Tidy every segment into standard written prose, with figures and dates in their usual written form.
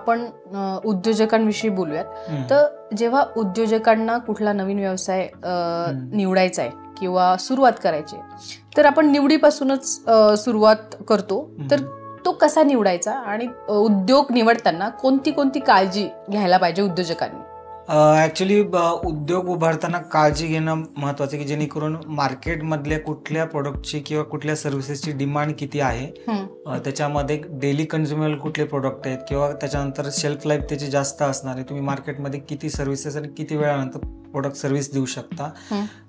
आपण उद्योजकांविषयी बोलूयात. तर जेव्हा उद्योजकांना कुठला नवीन व्यवसाय निवडायचा आहे किंवा सुरुवात करायची तर आपण निवडीपासूनच सुरुवात करतो. तर तो कसा निवडायचा आणि उद्योग निवडताना कोणती कोणती काळजी घ्यायला पाहिजे उद्योजकांनी? ॲक्च्युली उद्योग उभारताना काळजी घेणं महत्त्वाचं, की जेणेकरून मार्केटमधल्या कुठल्या प्रोडक्टची किंवा कुठल्या सर्व्हिसेसची डिमांड किती आहे, त्याच्यामध्ये डेली कन्झ्युमेबल कुठले प्रोडक्ट आहेत किंवा त्याच्यानंतर शेल्फ लाईफ त्याची जास्त असणार आहे, तुम्ही मार्केटमध्ये किती सर्व्हिसेस आणि किती वेळानंतर प्रोडक्ट सर्व्हिस देऊ शकता.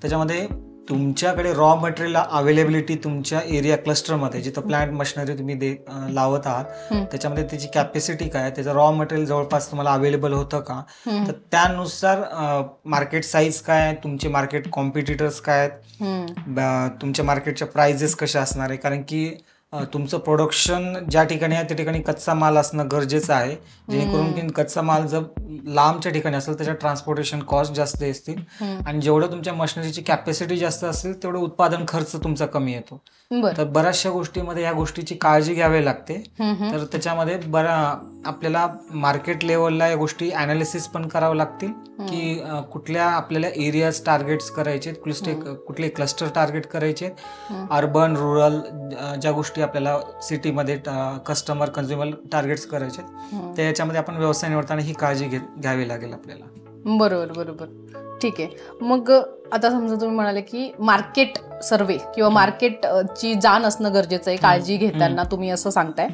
त्याच्यामध्ये तुमच्याकडे रॉ मटेरियल अवेलेबिलिटी तुमच्या एरिया क्लस्टरमध्ये जिथं प्लांट मशिनरी तुम्ही लावत आहात त्याच्यामध्ये त्याची कॅपॅसिटी काय, त्याचं रॉ मटेरियल जवळपास तुम्हाला अवेलेबल होतं का, तर त्यानुसार मार्केट साईज काय आहे, तुमचे मार्केट कॉम्पिटिटर्स काय आहेत, तुमच्या मार्केटच्या प्राइजेस कशा असणार आहे. कारण की तुमचं प्रोडक्शन ज्या ठिकाणी आहे त्या ठिकाणी कच्चा माल असणं गरजेचं आहे, जेणेकरून की कच्चा माल जर लांबच्या ठिकाणी असेल त्याच्या ट्रान्सपोर्टेशन कॉस्ट जास्त असतील आणि जेवढं तुमच्या मशिनरीची कॅपॅसिटी जास्त असेल तेवढं उत्पादन खर्च तुमचा कमी येतो. तर बऱ्याचशा गोष्टीमध्ये या गोष्टीची काळजी घ्यावी लागते. तर त्याच्यामध्ये आपल्याला मार्केट लेवलला या गोष्टी अनालिसिस पण करावं लागतील की कुठल्या आपल्याला एरियाज टार्गेट्स करायचे, कुठले क्लस्टर टार्गेट करायचे, अर्बन रुरल ज्या गोष्टी आपल्याला सिटीमध्ये कस्टमर कन्झ्युमर टार्गेट्स करायचे, तर याच्यामध्ये आपण व्यवसाय निवडताना ही काळजी घ्यावी लागेल आपल्याला. बरोबर बरोबर, ठीक आहे. मग आता समजा तुम्ही म्हणाले की मार्केट सर्वे किंवा मार्केटची जाण असणं गरजेचं आहे काळजी घेताना, तुम्ही असं सांगताय.